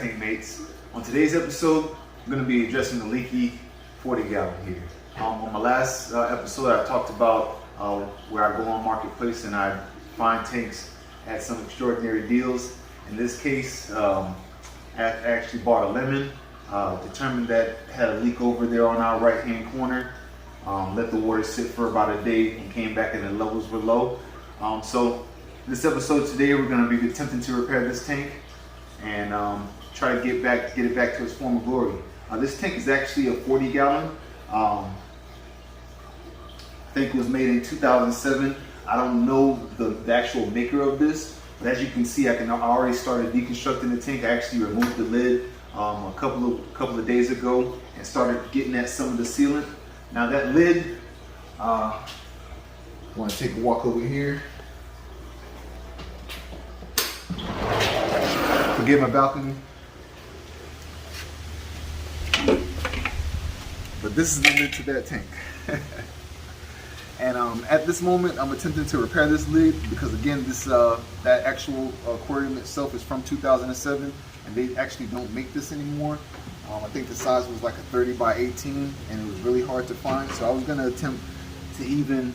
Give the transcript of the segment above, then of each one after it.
tank mates. On today's episode, I'm going to be addressing the leaky 40 gallon here. On my last episode, I talked about where I go on Marketplace and I find tanks at some extraordinary deals. In this case, I actually bought a lemon, determined that it had a leak over there on our right hand corner, let the water sit for about a day and came back and the levels were low. So this episode today, we're going to be attempting to repair this tank and try to get it back to its former glory. This tank is actually a 40 gallon. I think it was made in 2007. I don't know the actual maker of this, but as you can see, I already started deconstructing the tank. I actually removed the lid a couple of days ago and started getting at some of the sealant. Now that lid, I want to take a walk over here. Forgive my balcony. But this is the lid to that tank. And at this moment, I'm attempting to repair this lid because again, that actual aquarium itself is from 2007, and they actually don't make this anymore. I think the size was like a 30 by 18, and it was really hard to find. So I was going to attempt to even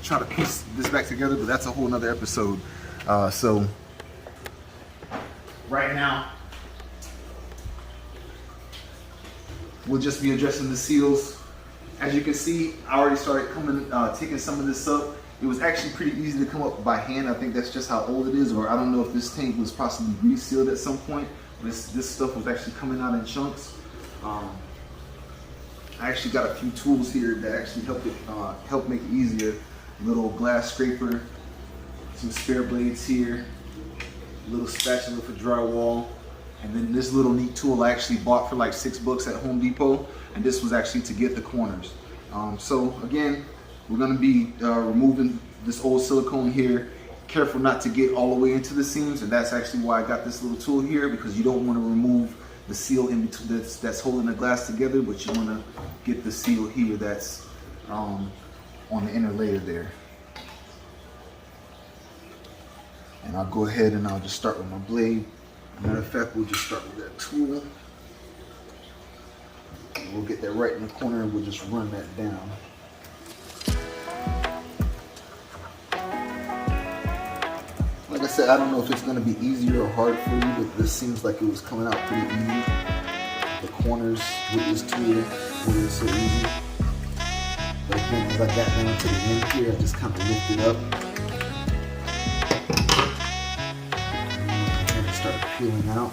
try to piece this back together, but that's a whole nother episode. So right now, we'll just be addressing the seals. As you can see, I already started taking some of this up. It was actually pretty easy to come up by hand. I think that's just how old it is, or I don't know if this tank was possibly resealed at some point. This stuff was actually coming out in chunks. I actually got a few tools here that actually help make it easier. A little glass scraper, some spare blades here, a little spatula for drywall, and then this little neat tool I actually bought for like $6 at Home Depot, and this was actually to get the corners. So again, we're going to be removing this old silicone here. Careful not to get all the way into the seams, and that's actually why I got this little tool here, because you don't want to remove the seal in between that's holding the glass together, but you want to get the seal here that's on the inner layer there. And I'll go ahead and I'll just start with my blade. Matter of fact, we'll just start with that tool. We'll get that right in the corner and we'll just run that down. Like I said, I don't know if it's going to be easier or hard for you, but this seems like it was coming out pretty easy. The corners with this tool were so easy. But again, as I got down to the end here, I just kind of lifted up. And start peeling out.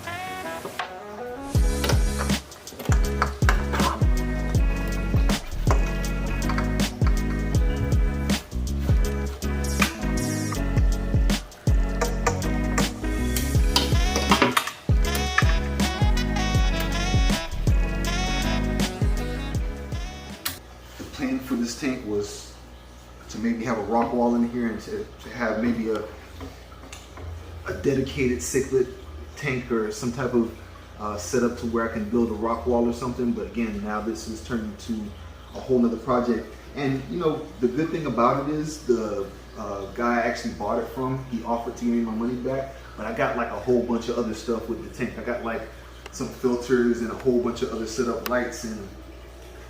For this tank was to maybe have a rock wall in here and to have maybe a dedicated cichlid tank or some type of setup to where I can build a rock wall or something. But again, now this is turned into a whole nother project. And you know, the good thing about it is the guy I actually bought it from, he offered to give me my money back, but I got like a whole bunch of other stuff with the tank. I got like some filters and a whole bunch of other setup lights and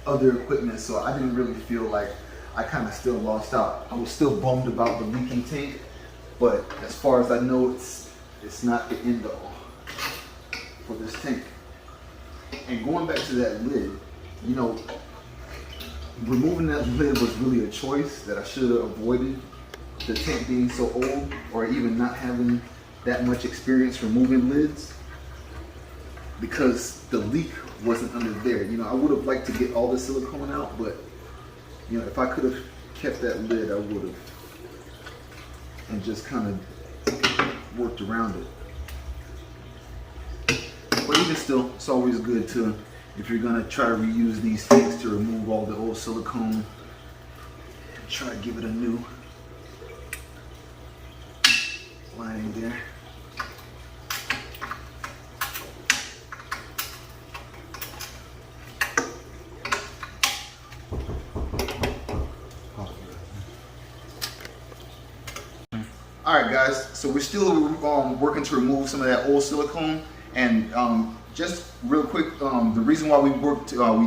other equipment, so I didn't really feel like I kind of still lost out. I was still bummed about the leaking tank, but as far as I know, it's not the end all for this tank. And going back to that lid, you know, removing that lid was really a choice that I should have avoided. The tank being so old, or even not having that much experience removing lids, because the leak wasn't under there. You know, I would have liked to get all the silicone out, but you know, if I could have kept that lid, I would have, and just kind of worked around it. But even still, it's always good to, if you're gonna try to reuse these tanks, to remove all the old silicone and try to give it a new lining there. Alright guys, so we're still working to remove some of that old silicone, And just real quick, the reason why we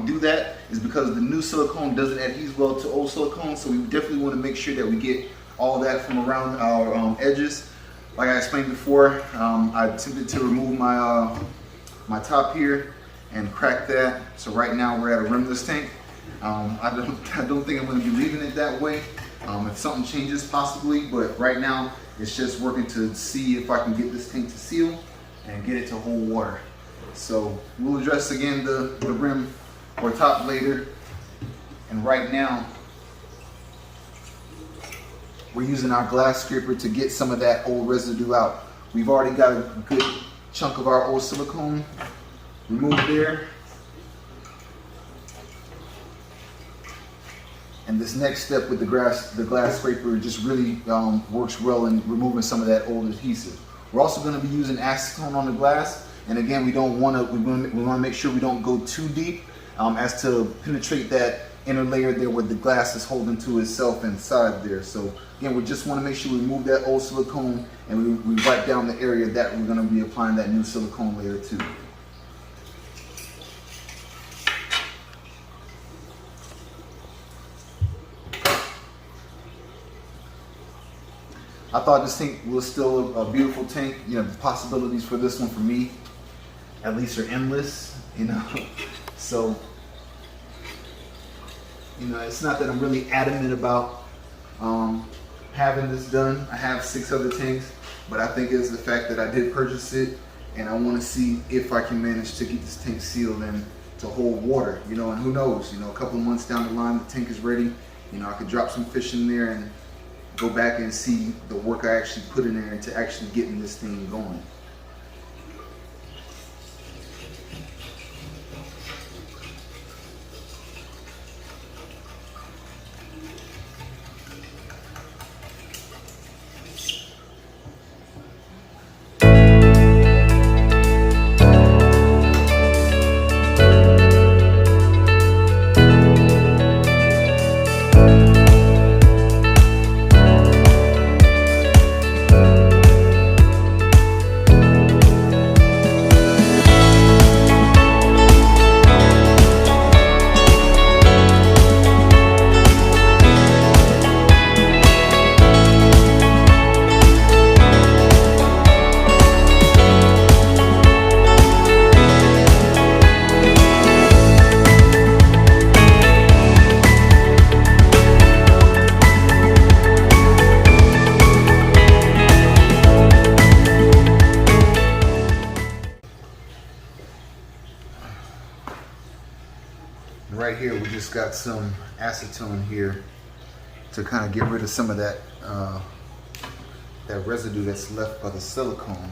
do that is because the new silicone doesn't adhere well to old silicone, so we definitely want to make sure that we get all that from around our edges. Like I explained before, I attempted to remove my my top here and crack that. So right now we're at a rimless tank. I don't think I'm going to be leaving it that way. If something changes, possibly, but right now it's just working to see if I can get this tank to seal and get it to hold water. So we'll address again the rim or top later. And right now we're using our glass scraper to get some of that old residue out. We've already got a good chunk of our old silicone removed there. And this next step with the glass scraper just really works well in removing some of that old adhesive. We're also going to be using acetone on the glass, and again, we want to make sure we don't go too deep as to penetrate that inner layer there where the glass is holding to itself inside there. So again, we just want to make sure we remove that old silicone and we wipe down the area that we're going to be applying that new silicone layer to. I thought this tank was still a beautiful tank. You know, the possibilities for this one for me, at least, are endless. You know, so you know, it's not that I'm really adamant about having this done. I have 6 other tanks, but I think it's the fact that I did purchase it, and I want to see if I can manage to get this tank sealed and to hold water. You know, and who knows? You know, a couple of months down the line, the tank is ready. You know, I could drop some fish in there and go back and see the work I actually put in there into actually getting this thing going. Right here, we just got some acetone here to kind of get rid of some of that that residue that's left by the silicone.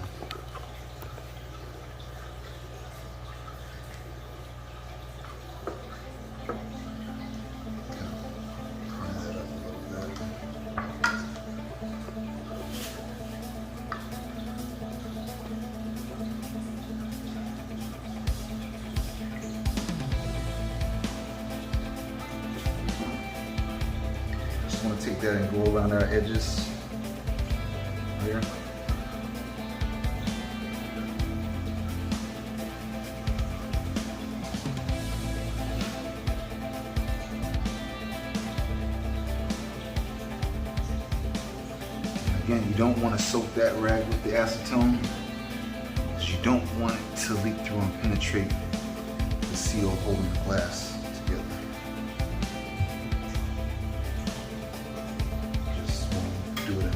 Want to take that and go around our edges here. Again, you don't want to soak that rag with the acetone because you don't want it to leak through and penetrate the seal holding the glass together.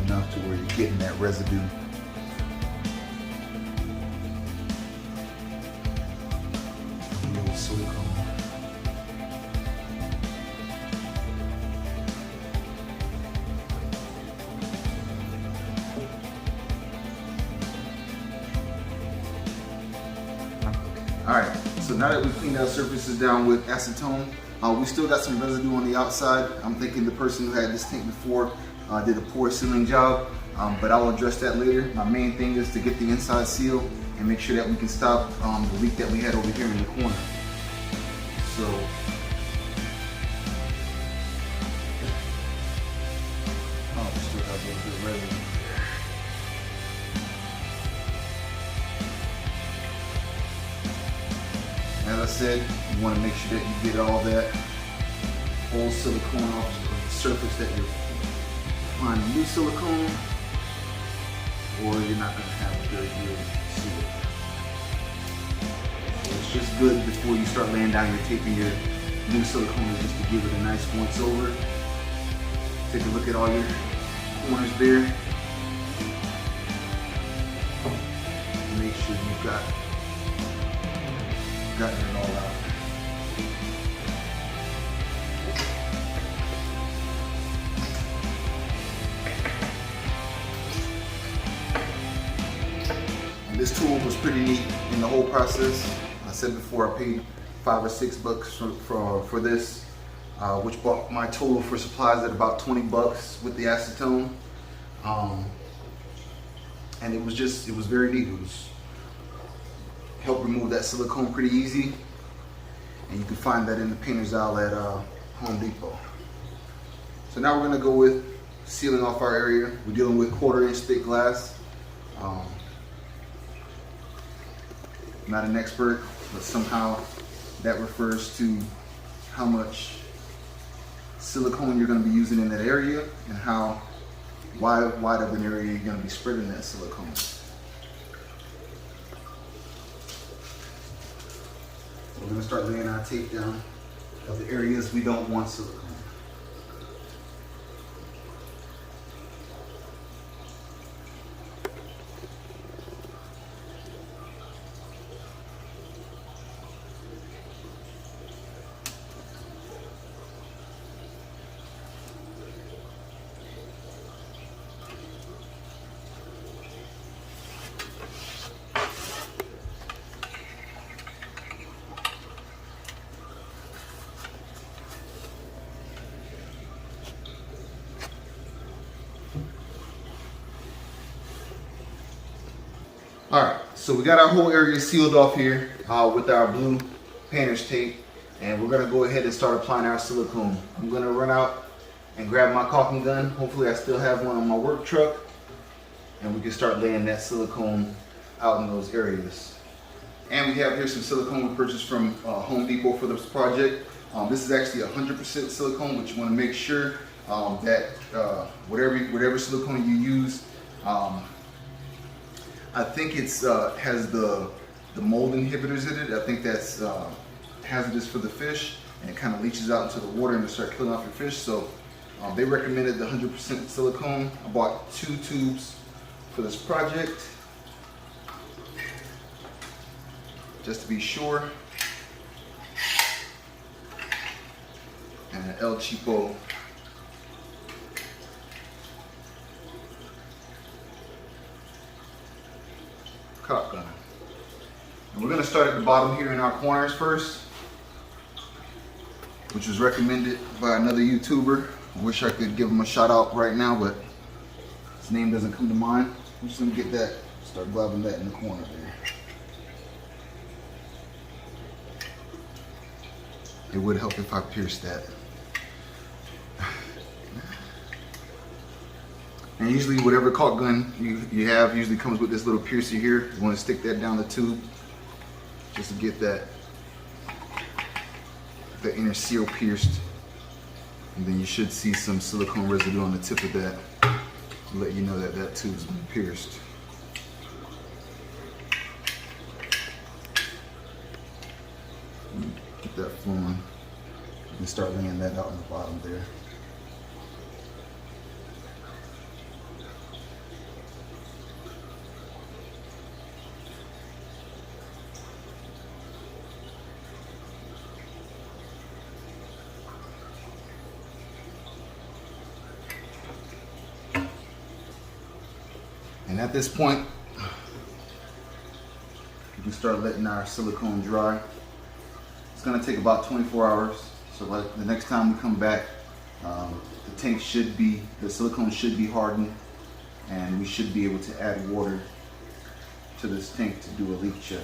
Enough to where you're getting that residue. The old silicone. Alright, so now that we've cleaned our surfaces down with acetone, we still got some residue on the outside. I'm thinking the person who had this tank before did a poor sealing job, but I'll address that later. My main thing is to get the inside seal and make sure that we can stop the leak that we had over here in the corner. So, oh, still have a little bit of residue. As I said, you want to make sure that you get all that old silicone off the surface that you're applying new silicone, or you're not going to have a very good seal. So it's just good before you start laying down your tape and your new silicone, just to give it a nice once over. Take a look at all your corners there. Make sure you've gotten it all out. And this tool was pretty neat in the whole process. I said before I paid $5 or $6 for this, which brought my total for supplies at about $20 with the acetone. And it was very neat. It was helped remove that silicone pretty easy, and you can find that in the painter's aisle at Home Depot. So now we're going to go with sealing off our area. We're dealing with 1/4 inch thick glass. Not an expert, but somehow that refers to how much silicone you're going to be using in that area and how wide of an area you're going to be spreading that silicone. We're going to start laying our tape down of the areas we don't want silicone. Alright, so we got our whole area sealed off here with our blue painter's tape, and we're going to go ahead and start applying our silicone. I'm going to run out and grab my caulking gun. Hopefully I still have one on my work truck, and we can start laying that silicone out in those areas. And we have here some silicone we purchased from Home Depot for this project. This is actually 100% silicone, but you want to make sure that whatever silicone you use, I think it's has the mold inhibitors in it. I think that's hazardous for the fish, and it kind of leaches out into the water and start killing off your fish. So they recommended the 100% silicone. I bought 2 tubes for this project, just to be sure. And an El Cheapo caulk gun. And we're going to start at the bottom here in our corners first, which was recommended by another YouTuber. I wish I could give him a shout out right now, but his name doesn't come to mind. I'm just going to get that, start globbing that in the corner there. It would help if I pierced that. And usually whatever caulk gun you have usually comes with this little piercer here. You want to stick that down the tube just to get the inner seal pierced. And then you should see some silicone residue on the tip of that to let you know that that tube's been pierced. Get that flowing and start laying that out on the bottom there. And at this point, we can start letting our silicone dry. It's going to take about 24 hours. So like the next time we come back, the silicone should be hardened, and we should be able to add water to this tank to do a leak check.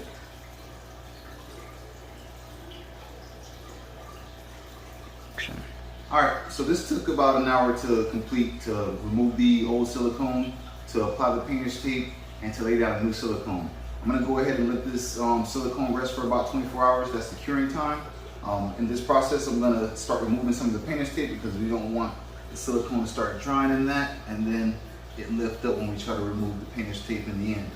Alright, so this took about an hour to complete, to remove the old silicone, to apply the painter's tape, and to lay down a new silicone. I'm gonna go ahead and let this silicone rest for about 24 hours. That's the curing time. In this process, I'm gonna start removing some of the painter's tape because we don't want the silicone to start drying in that and then it lift up when we try to remove the painter's tape in the end.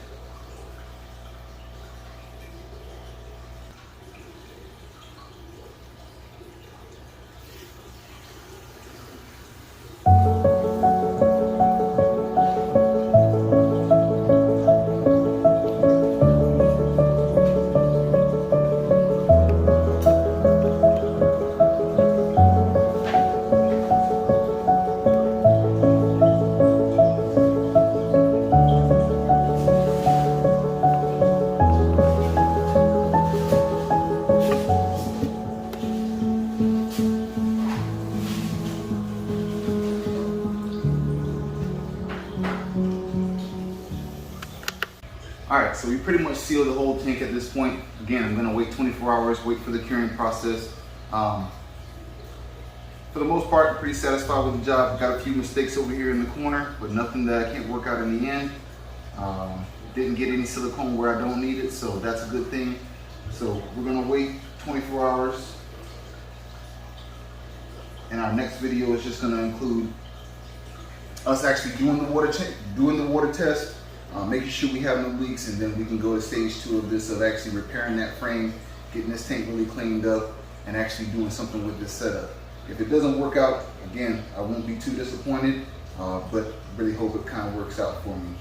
Alright, so we pretty much sealed the whole tank at this point. Again, I'm going to wait 24 hours, wait for the curing process. For the most part, I'm pretty satisfied with the job. Got a few mistakes over here in the corner, but nothing that I can't work out in the end. Didn't get any silicone where I don't need it, so that's a good thing. So we're going to wait 24 hours. And our next video is just going to include us actually doing the water test. Making sure we have no leaks, and then we can go to stage 2 of this, of actually repairing that frame, getting this tank really cleaned up, and actually doing something with this setup. If it doesn't work out, again, I won't be too disappointed, but really hope it kind of works out for me.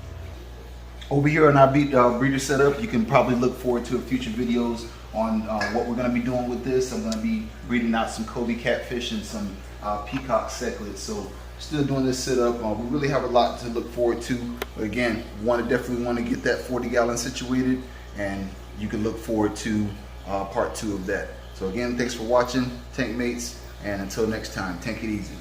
Over here on our breeder setup, you can probably look forward to future videos on what we're going to be doing with this. I'm going to be breeding out some Kobe catfish and some peacock cichlids. So still doing this setup. We really have a lot to look forward to. But again, definitely want to get that 40-gallon situated, and you can look forward to part 2 of that. So again, thanks for watching, tank mates, and until next time, tank it easy.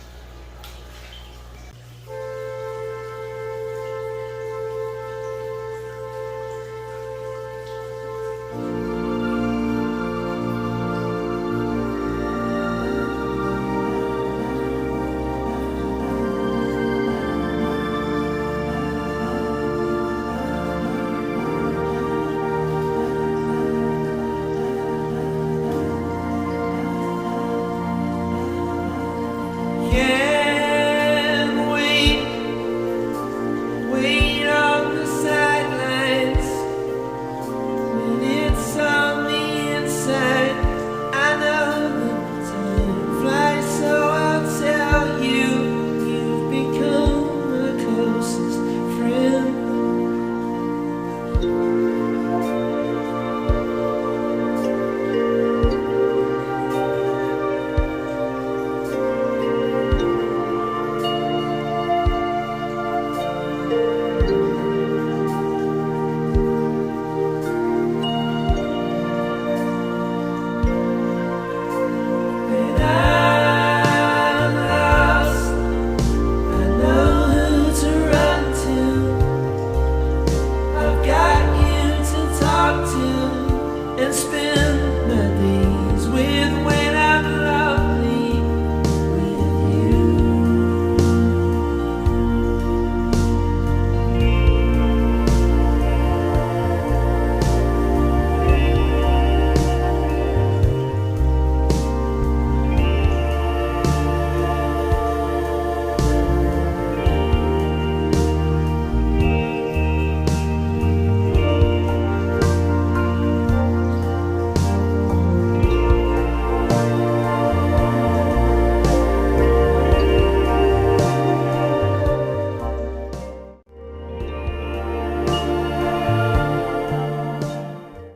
and spin